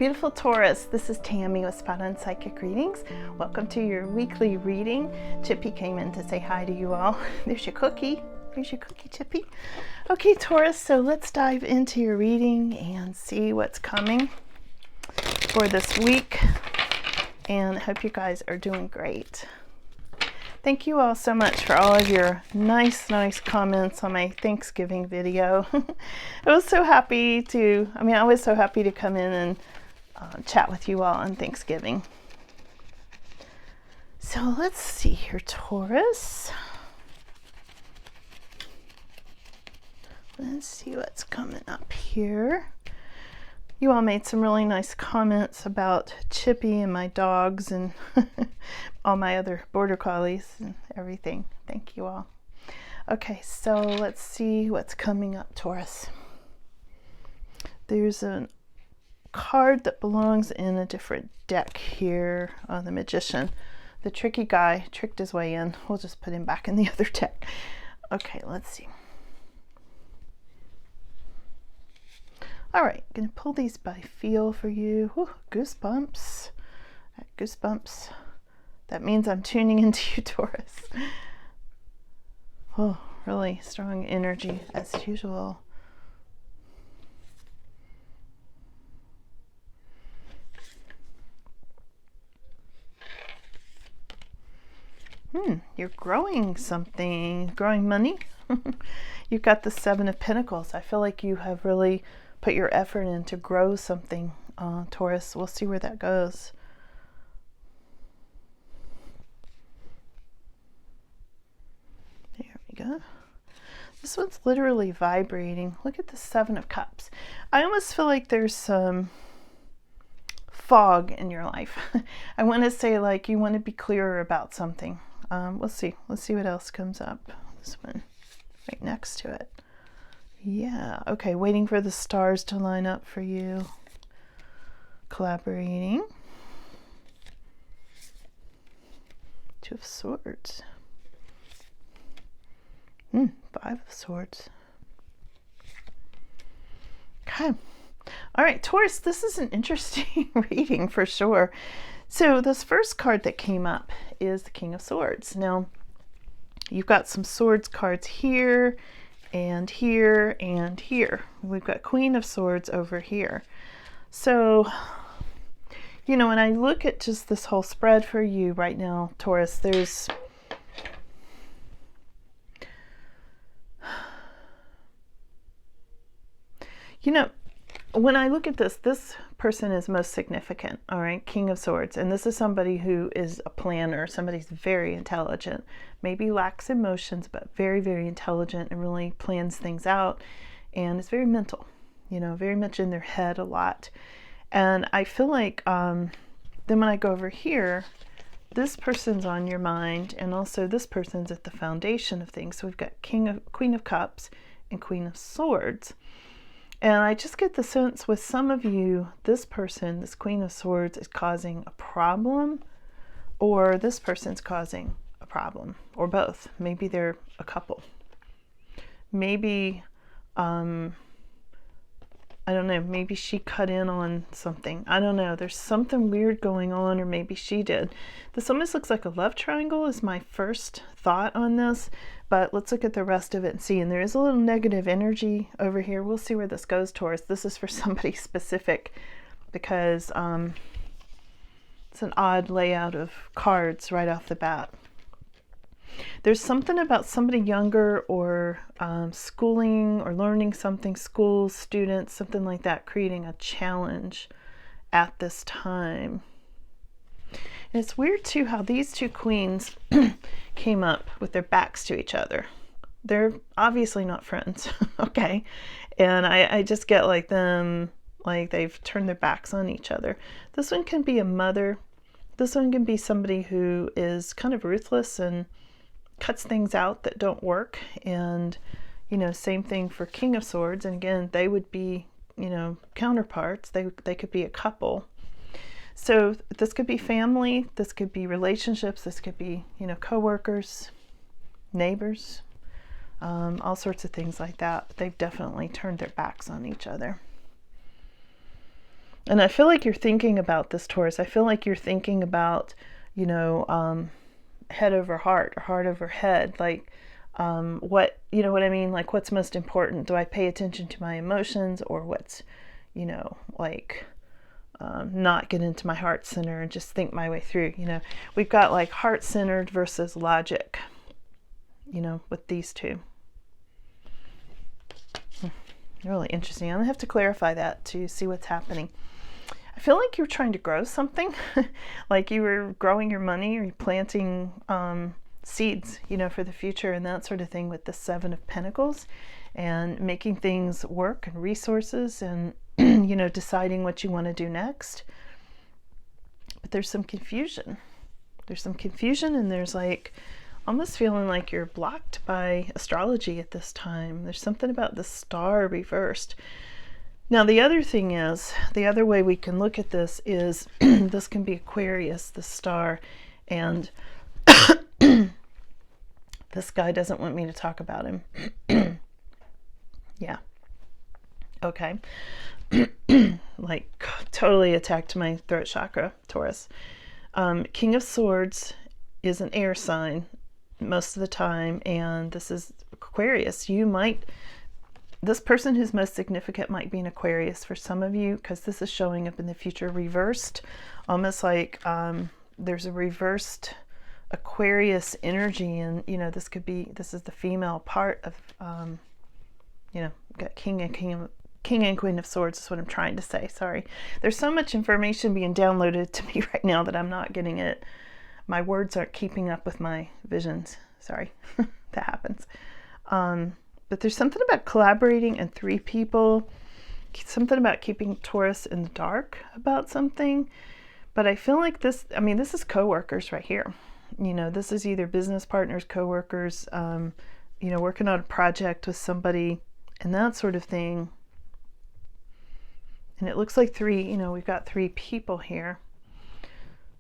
Beautiful Taurus, this is Tammy with Spot On Psychic Readings. Welcome to your weekly reading. Chippy came in to say hi to you all. There's your cookie. There's your cookie, Chippy. Okay, Taurus, so let's dive into your reading and see what's coming for this week. And I hope you guys are doing great. Thank you all so much for all of your nice comments on my Thanksgiving video. I was so happy to, I was so happy to come in and chat with you all on Thanksgiving. So let's see here, Taurus. Let's see what's coming up here. You all made some really nice comments about Chippy and my dogs and all my other border collies and everything. Thank you all. Okay, so let's see what's coming up, Taurus. There's a card that belongs in a different deck here on the Magician. The tricky guy tricked his way in. We'll just put him back in the other deck. Okay, let's see. All right, gonna pull these by feel for you. Whew, goosebumps. Goosebumps. That means I'm tuning into you, Taurus. Oh, really strong energy as usual. You're growing something, growing money. You've got the Seven of Pentacles. I feel like you have really put your effort in to grow something, Taurus. We'll see where that goes. There we go. This one's literally vibrating. Look at the Seven of Cups. I almost feel like there's some fog in your life. I want to say like you want to be clearer about something. We'll see. Let's see what else comes up. This one right next to it. Yeah, okay, waiting for the stars to line up for you. Collaborating. Two of Swords. Five of Swords. Okay. All right, Taurus, this is an interesting reading for sure. So this first card that came up is the King of Swords. Now, you've got some swords cards here and here and here. We've got Queen of Swords over here. So, you know, when I look at just this whole spread for you right now, Taurus, there's you know, when I look at this person is most significant, all right? King of Swords. And this is somebody who is a planner, somebody who's very intelligent, maybe lacks emotions, but very, very intelligent and really plans things out. And is very mental, you know, very much in their head a lot. And I feel like then when I go over here, this person's on your mind, and also this person's at the foundation of things. So we've got Queen of Cups and Queen of Swords. And I just get the sense with some of you, this person, this Queen of Swords, is causing a problem, or this person's causing a problem, or both. Maybe they're a couple. Maybe, I don't know, maybe she cut in on something. I don't know. There's something weird going on, or maybe she did. This almost looks like a love triangle is my first thought on this. But let's look at the rest of it and see. And there is a little negative energy over here. We'll see where this goes, Taurus. This is for somebody specific because it's an odd layout of cards right off the bat. There's something about somebody younger or schooling or learning something, school, students, something like that, creating a challenge at this time. And it's weird too how these two queens came up with their backs to each other. They're obviously not friends, okay? And I just get like them, like they've turned their backs on each other. This one can be a mother. This one can be somebody who is kind of ruthless and cuts things out that don't work. And, you know, same thing for King of Swords. And again, they would be, you know, counterparts. They could be a couple. So this could be family, this could be relationships, this could be, you know, coworkers, neighbors, all sorts of things like that. They've definitely turned their backs on each other. And I feel like you're thinking about this, Taurus. I feel like you're thinking about, you know, head over heart or heart over head. Like, what, you know what I mean? Like, what's most important? Do I pay attention to my emotions, or what's, you know, like, not get into my heart center and just think my way through? You know, we've got like heart centered versus logic, you know, with these two. Really interesting. I'm gonna have to clarify that to see what's happening. I feel like you're trying to grow something, like you were growing your money, or you're planting seeds, you know, for the future and that sort of thing, with the Seven of Pentacles, and making things work and resources, and you know, deciding what you want to do next. But there's some confusion. There's some confusion, and there's like almost feeling like you're blocked by astrology at this time. There's something about the star reversed. Now, the other thing is, the other way we can look at this is this can be Aquarius, the star, and this guy doesn't want me to talk about him. Yeah. Okay. Like, totally attacked my throat chakra, Taurus. King of Swords is an air sign most of the time, and this is Aquarius. You might, this person who's most significant might be an Aquarius for some of you, because this is showing up in the future reversed, almost like there's a reversed Aquarius energy. And you know, this could be, this is the female part of you know, got King and Queen of Swords is what I'm trying to say. Sorry, there's so much information being downloaded to me right now that I'm not getting it. My words aren't keeping up with my visions. Sorry. That happens. But there's something about collaborating and three people, something about keeping Taurus in the dark about something. But I feel like this, I mean, this is coworkers right here. You know, this is either business partners, coworkers, you know, working on a project with somebody and that sort of thing. And it looks like three, you know, we've got three people here.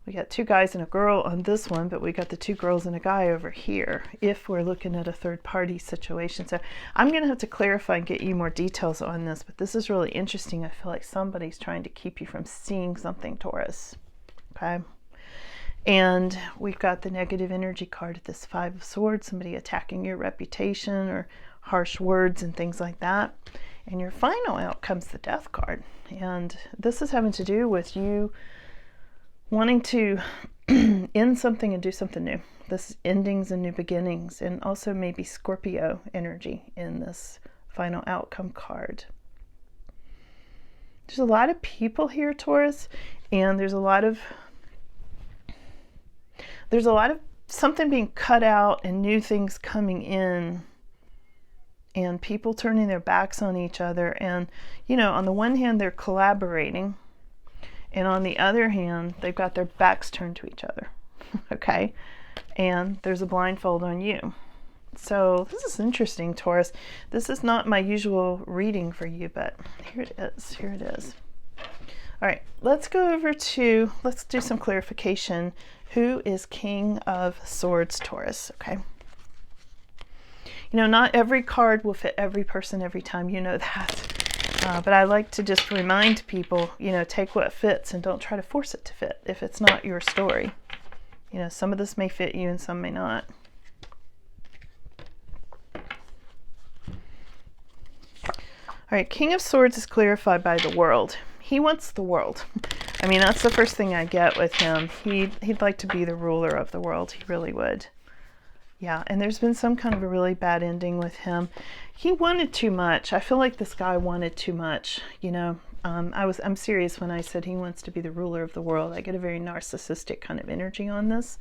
We got two guys and a girl on this one, but we got the two girls and a guy over here if we're looking at a third party situation. So I'm going to have to clarify and get you more details on this, but this is really interesting. I feel like somebody's trying to keep you from seeing something, Taurus. Okay. And we've got the negative energy card, this Five of Swords, somebody attacking your reputation or harsh words and things like that. And your final outcome's the Death card. And this is having to do with you wanting to end something and do something new. This is endings and new beginnings, and also maybe Scorpio energy in this final outcome card. There's a lot of people here, Taurus, and there's a lot of something being cut out and new things coming in, and people turning their backs on each other. And, you know, on the one hand, they're collaborating, and on the other hand, they've got their backs turned to each other. Okay? And there's a blindfold on you. So this is interesting, Taurus. This is not my usual reading for you, but here it is. Here it is. All right, let's go over to, let's do some clarification. Who is King of Swords, Taurus? Okay. You know, not every card will fit every person every time. You know that. But I like to just remind people, you know, take what fits and don't try to force it to fit if it's not your story. You know, some of this may fit you and some may not. All right, King of Swords is clarified by the world. He wants the world. I mean, that's the first thing I get with him. He'd like to be the ruler of the world. He really would. Yeah, and there's been some kind of a really bad ending with him. He wanted too much. I feel like this guy wanted too much, you know. I'm serious when I said he wants to be the ruler of the world. I get a very narcissistic kind of energy on this.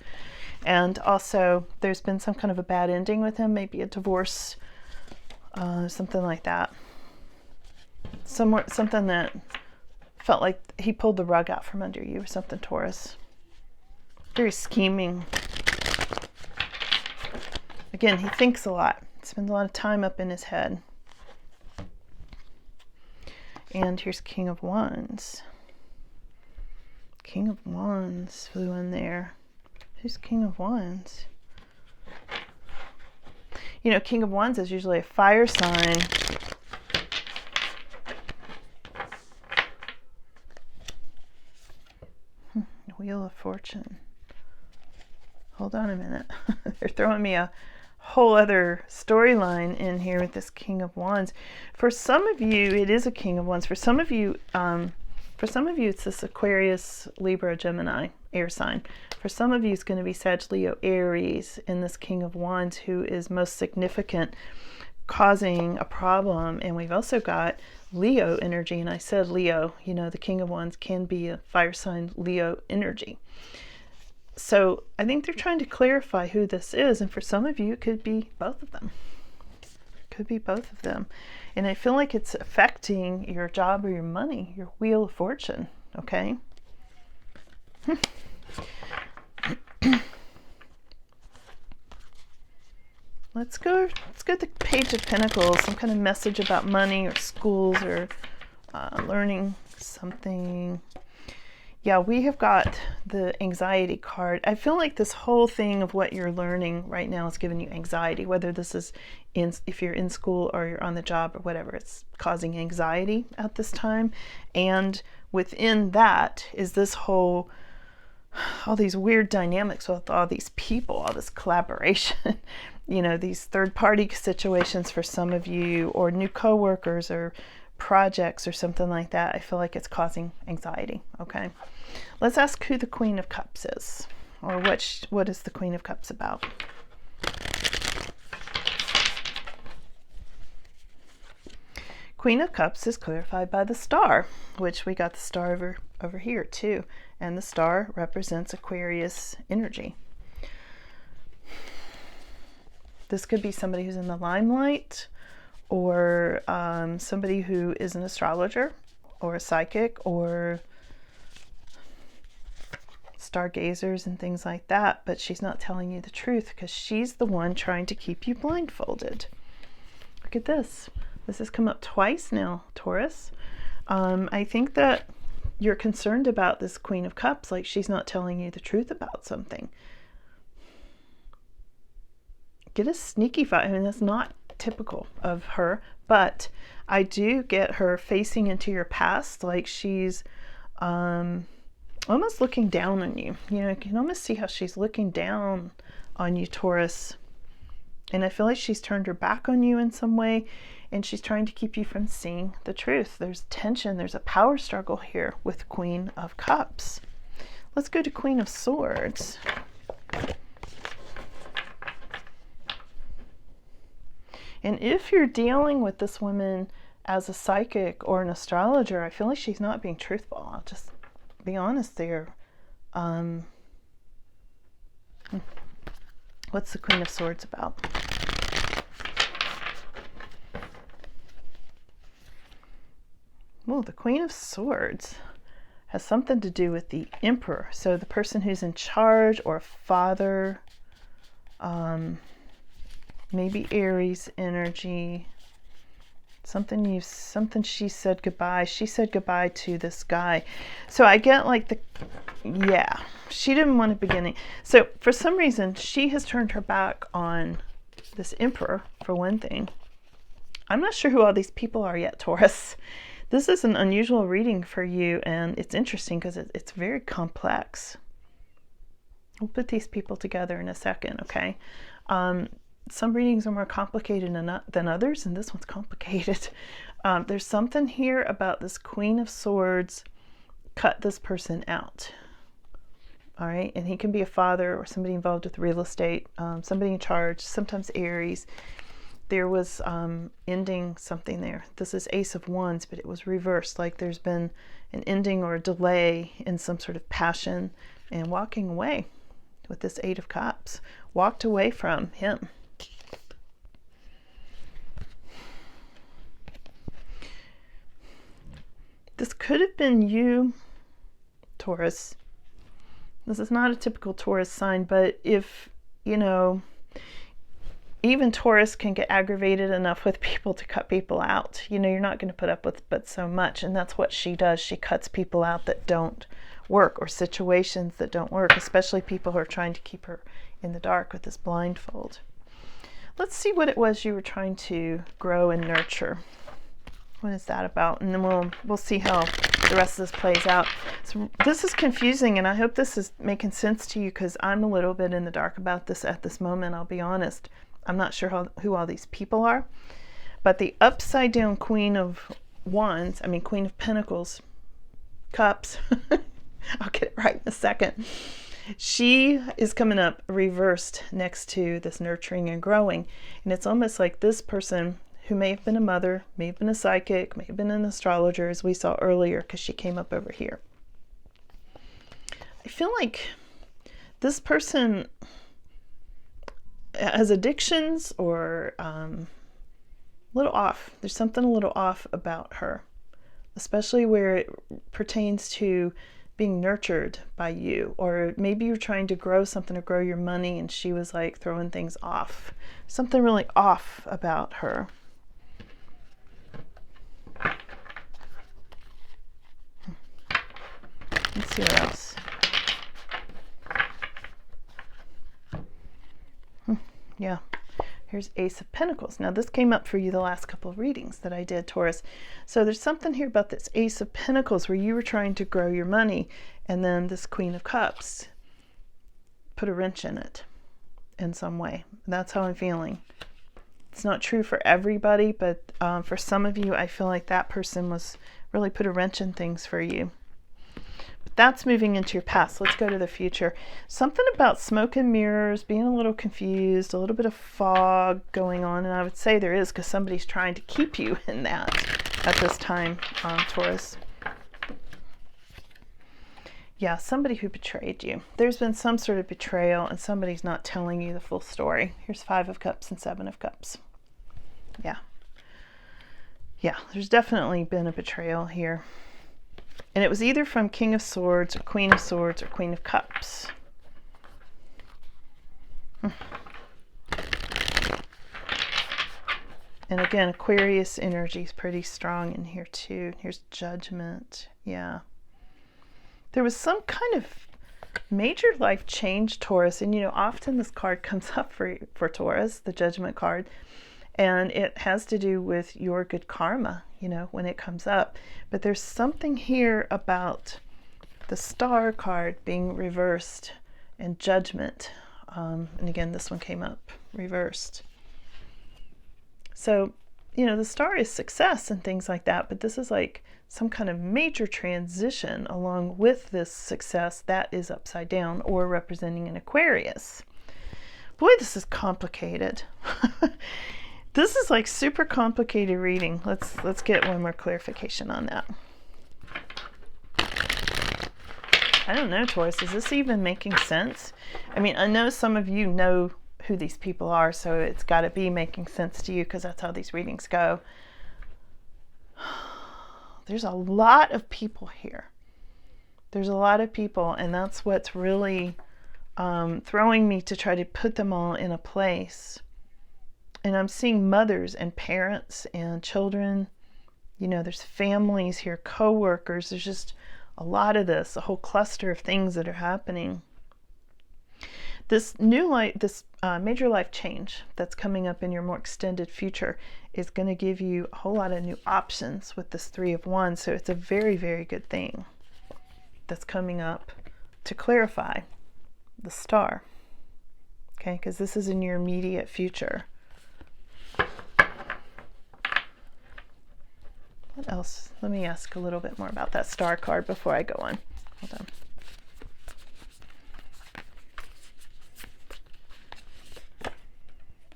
And also, there's been some kind of a bad ending with him, maybe a divorce, something like that. Something that felt like he pulled the rug out from under you or something, Taurus. Very scheming. Again, he thinks a lot. Spends a lot of time up in his head. And here's King of Wands. King of Wands flew in there. Who's King of Wands? You know, King of Wands is usually a fire sign. Wheel of Fortune. Hold on a minute. They're throwing me a whole other storyline in here with this King of Wands. For some of you, it is a King of Wands. For some of you, it's this Aquarius, Libra, Gemini, air sign. For some of you, it's going to be Sag, Leo, Aries in this King of Wands, who is most significant, causing a problem. And we've also got Leo energy. And I said Leo, you know, the King of Wands can be a fire sign Leo energy. So I think they're trying to clarify who this is. And for some of you, it could be both of them. Could be both of them. And I feel like it's affecting your job or your money, your Wheel of Fortune. Okay. Let's go to the Page of Pentacles, some kind of message about money or schools or learning something. Yeah, we have got the anxiety card. I feel like this whole thing of what you're learning right now is giving you anxiety, whether this is if you're in school or you're on the job or whatever, it's causing anxiety at this time. And within that is this all these weird dynamics with all these people, all this collaboration, you know, these third-party situations for some of you, or new coworkers or projects or something like that. I feel like it's causing anxiety. Okay, let's ask who the Queen of Cups is, or what is the Queen of Cups about. Queen of Cups is clarified by the star, which we got the star over here too, and the star represents Aquarius energy. This could be somebody who's in the limelight, or somebody who is an astrologer or a psychic or stargazers and things like that, but she's not telling you the truth because she's the one trying to keep you blindfolded. Look at this. This has come up twice now, Taurus. I think that you're concerned about this Queen of Cups, like she's not telling you the truth about something. Get a sneaky vibe. I mean, that's not typical of her, but I do get her facing into your past, like she's almost looking down on you. You know, you can almost see how she's looking down on you, Taurus. And I feel like she's turned her back on you in some way, and she's trying to keep you from seeing the truth. There's tension, there's a power struggle here with Queen of Cups. Let's go to Queen of Swords. And if you're dealing with this woman as a psychic or an astrologer, I feel like she's not being truthful. I'll just be honest there. What's the Queen of Swords about? Well, the Queen of Swords has something to do with the Emperor. So the person who's in charge, or father, maybe Aries energy, something she said goodbye. She said goodbye to this guy. So I get like yeah, she didn't want a beginning. So for some reason, she has turned her back on this Emperor, for one thing. I'm not sure who all these people are yet, Taurus. This is an unusual reading for you, and it's interesting because it's very complex. We'll put these people together in a second, okay? Some readings are more complicated than others, and this one's complicated. There's something here about this Queen of Swords cut this person out. All right, and he can be a father or somebody involved with real estate, somebody in charge, sometimes Aries. There was ending something there. This is Ace of Wands, but it was reversed, like there's been an ending or a delay in some sort of passion, and walking away with this Eight of Cups. Walked away from him. This could have been you, Taurus. This is not a typical Taurus sign, but if, you know, even Taurus can get aggravated enough with people to cut people out. You know, you're not going to put up with but so much, and that's what she does. She cuts people out that don't work, or situations that don't work, especially people who are trying to keep her in the dark with this blindfold. Let's see what it was you were trying to grow and nurture. What is that about? And then we'll see how the rest of this plays out. So this is confusing, and I hope this is making sense to you, because I'm a little bit in the dark about this at this moment. I'll be honest. I'm not sure who all these people are. But the upside down Queen of Wands, Queen of Pentacles, Cups, I'll get it right in a second. She is coming up reversed next to this nurturing and growing. And it's almost like this person, who may have been a mother, may have been a psychic, may have been an astrologer, as we saw earlier, because she came up over here. I feel like this person has addictions, or a little off. There's something a little off about her, especially where it pertains to being nurtured by you, or maybe you're trying to grow something, to grow your money, and she was like throwing things off. Something really off about her. Let's see what else. Yeah, here's Ace of Pentacles. Now this came up for you the last couple of readings that I did, Taurus. So there's something here about this Ace of Pentacles where you were trying to grow your money, and then this Queen of Cups put a wrench in it in some way. That's how I'm feeling. It's not true for everybody, but for some of you, I feel like that person was really put a wrench in things for you. That's moving into your past. Let's go to the future. Something about smoke and mirrors, being a little confused, a little bit of fog going on. And I would say there is, because somebody's trying to keep you in that at this time, Taurus. Yeah, somebody who betrayed you. There's been some sort of betrayal, and somebody's not telling you the full story. Here's 5 of Cups and 7 of Cups. Yeah. Yeah, there's definitely been a betrayal here. And it was either from King of Swords, or Queen of Swords, or Queen of Cups. And again, Aquarius energy is pretty strong in here too. Here's Judgment. Yeah. There was some kind of major life change, Taurus. And often this card comes up for Taurus, the Judgment card. And it has to do with your good karma, when it comes up. But there's something here about the Star card being reversed and Judgment. And again, this one came up reversed. So, the Star is success and things like that. But this is like some kind of major transition along with this success that is upside down, or representing an Aquarius. Boy, this is complicated. This is like super complicated reading. Let's get one more clarification on that. I don't know, Taurus. Is this even making sense? I know some of you know who these people are, so it's got to be making sense to you, because that's how these readings go. There's a lot of people here. There's a lot of people, and that's what's really throwing me to try to put them all in a place. And I'm seeing mothers and parents and children. There's families here, co-workers. There's just a lot of this, a whole cluster of things that are happening. This major life change that's coming up in your more extended future is going to give you a whole lot of new options with this 3 of Wands. So it's a very, very good thing that's coming up to clarify the Star. Okay, because this is in your immediate future. What else? Let me ask a little bit more about that Star card before I go on. Hold on.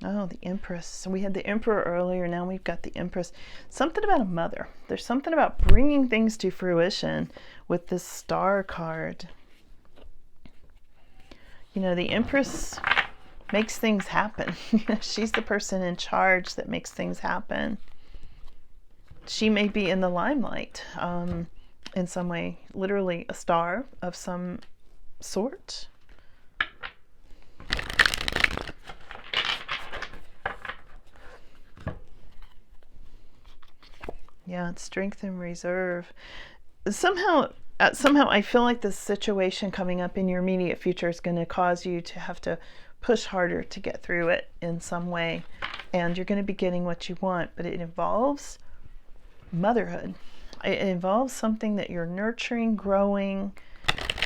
Oh, the Empress. So we had the Emperor earlier. Now we've got the Empress. Something about a mother. There's something about bringing things to fruition with this Star card. The Empress makes things happen. She's the person in charge that makes things happen. She may be in the limelight in some way, literally a star of some sort. Yeah, it's strength and reserve. Somehow I feel like this situation coming up in your immediate future is going to cause you to have to push harder to get through it in some way. And you're going to be getting what you want, but it involves motherhood. It involves something that you're nurturing, growing,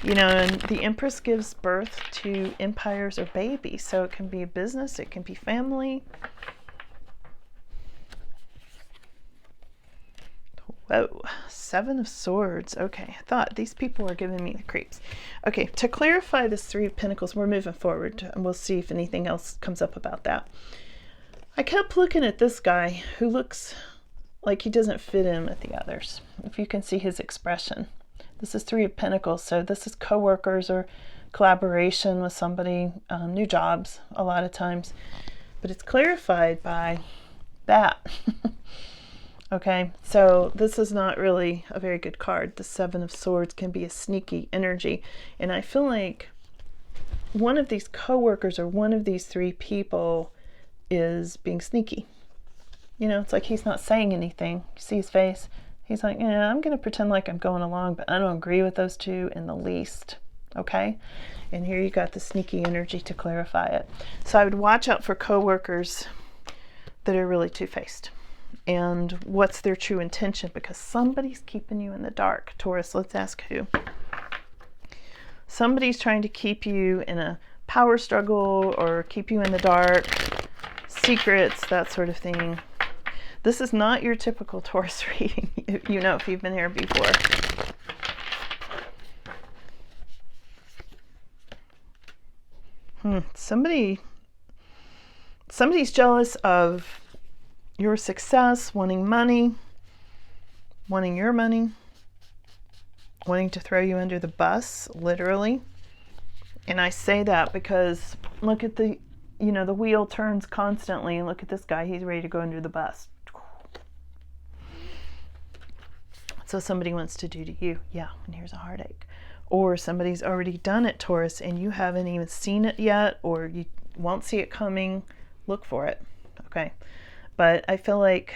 you know, and the Empress gives birth to empires or babies. So it can be a business, it can be family. Whoa, Seven of Swords. Okay, I thought these people were giving me the creeps. Okay, to clarify this Three of Pentacles, we're moving forward and we'll see if anything else comes up about that. I kept looking at this guy who looks like he doesn't fit in with the others. If you can see his expression. This is Three of Pentacles, so this is co-workers or collaboration with somebody, new jobs a lot of times. But it's clarified by that. Okay, so this is not really a very good card. The Seven of Swords can be a sneaky energy. And I feel like one of these co-workers or one of these three people is being sneaky. You know, it's like he's not saying anything. You see his face? He's like, yeah, I'm going to pretend like I'm going along, but I don't agree with those two in the least. Okay? And here you got the sneaky energy to clarify it. So I would watch out for co-workers that are really two-faced. And what's their true intention? Because somebody's keeping you in the dark. Taurus, let's ask who. Somebody's trying to keep you in a power struggle or keep you in the dark. Secrets, that sort of thing. This is not your typical Taurus reading, you know, if you've been here before. Somebody's jealous of your success, wanting money, wanting your money, wanting to throw you under the bus, literally. And I say that because look at the, you know, the wheel turns constantly, and look at this guy, he's ready to go under the bus. So somebody wants to do to you, yeah, and here's a heartache. Or somebody's already done it, Taurus, and you haven't even seen it yet, or you won't see it coming. Look for it, okay? But I feel like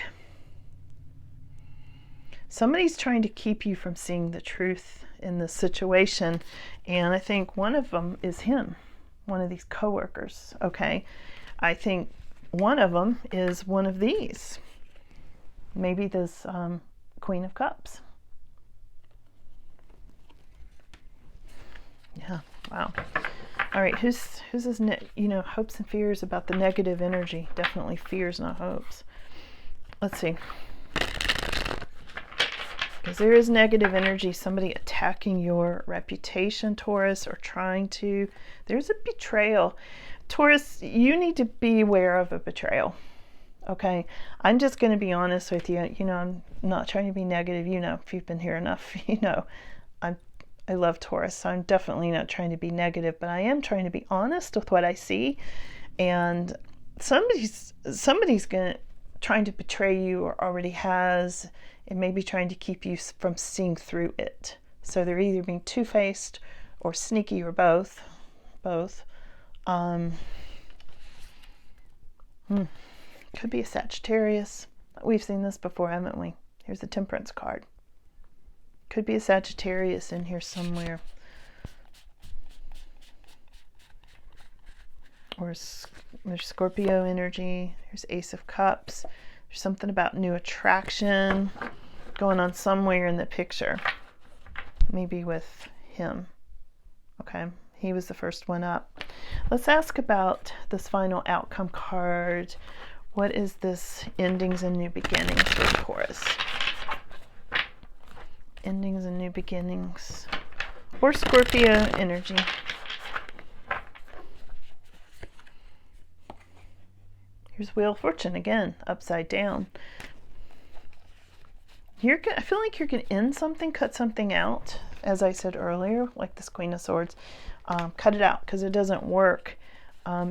somebody's trying to keep you from seeing the truth in this situation. And I think one of them is him, one of these coworkers, okay? I think one of them is one of these. Maybe this Queen of Cups. Yeah, wow. All right, who's his, you know, hopes and fears about the negative energy? Definitely fears, not hopes. Let's see. Because there is negative energy, somebody attacking your reputation, Taurus, or trying to. There's a betrayal. Taurus, you need to be aware of a betrayal. Okay, I'm just going to be honest with you. You know, I'm not trying to be negative. You know, if you've been here enough, you know, I love Taurus, so I'm definitely not trying to be negative, but I am trying to be honest with what I see. And somebody's trying to betray you, or already has, and maybe trying to keep you from seeing through it. So they're either being two-faced or sneaky, or both. Could be a Sagittarius. We've seen this before, haven't we? Here's the Temperance card. Could be a Sagittarius in here somewhere. Or there's Scorpio energy. Here's Ace of Cups. There's something about new attraction going on somewhere in the picture. Maybe with him. Okay, he was the first one up. Let's ask about this final outcome card. What is this endings and new beginnings for Taurus? Endings and new beginnings. Or Scorpio energy. Here's Wheel of Fortune again, upside down. I feel like you're going to end something, cut something out, as I said earlier, like this Queen of Swords. Cut it out because it doesn't work,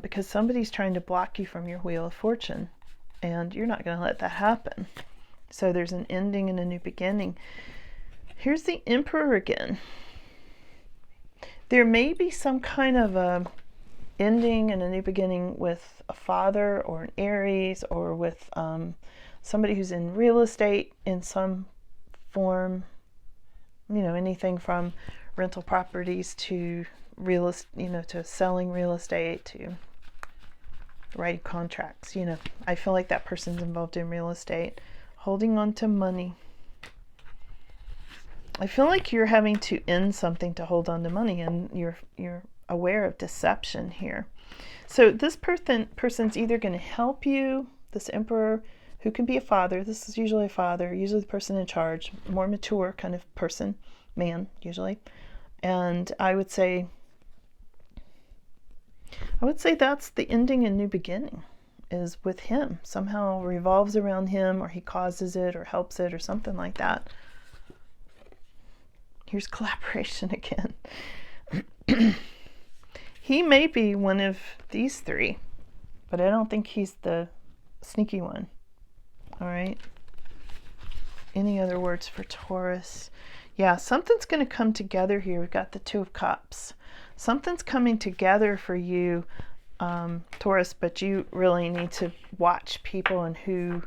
because somebody's trying to block you from your Wheel of Fortune, and you're not going to let that happen. So there's an ending and a new beginning. Here's the Emperor again. There may be some kind of a ending and a new beginning with a father or an Aries, or with somebody who's in real estate in some form. You know, anything from rental properties to to selling real estate, to writing contracts. You know, I feel like that person's involved in real estate, holding on to money. I feel like you're having to end something to hold on to money, and you're aware of deception here. So this person's either going to help you, this Emperor, who can be a father. This is usually a father, usually the person in charge, more mature kind of person, man, usually. And I would say that's the ending and new beginning is with him. Somehow revolves around him, or he causes it or helps it or something like that. Here's collaboration again. He may be one of these three, but I don't think he's the sneaky one. All right. Any other words for Taurus? Yeah, something's going to come together here. We've got the Two of Cups. Something's coming together for you, Taurus, but you really need to watch people and who,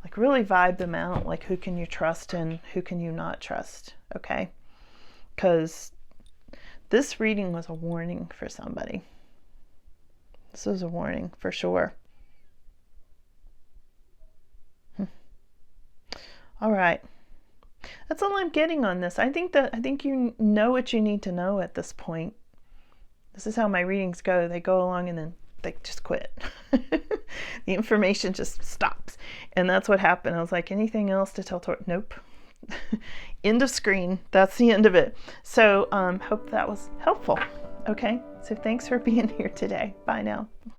like, really vibe them out. Like, who can you trust and who can you not trust? Okay. Because this reading was a warning for somebody. This was a warning for sure. All right. That's all I'm getting on this. I think you know what you need to know at this point. This is how my readings go. They go along and then they just quit. The information just stops. And that's what happened. I was like, anything else to tell Taurus? Nope. End of screen. That's the end of it. So hope that was helpful. Okay. So thanks for being here today. Bye now.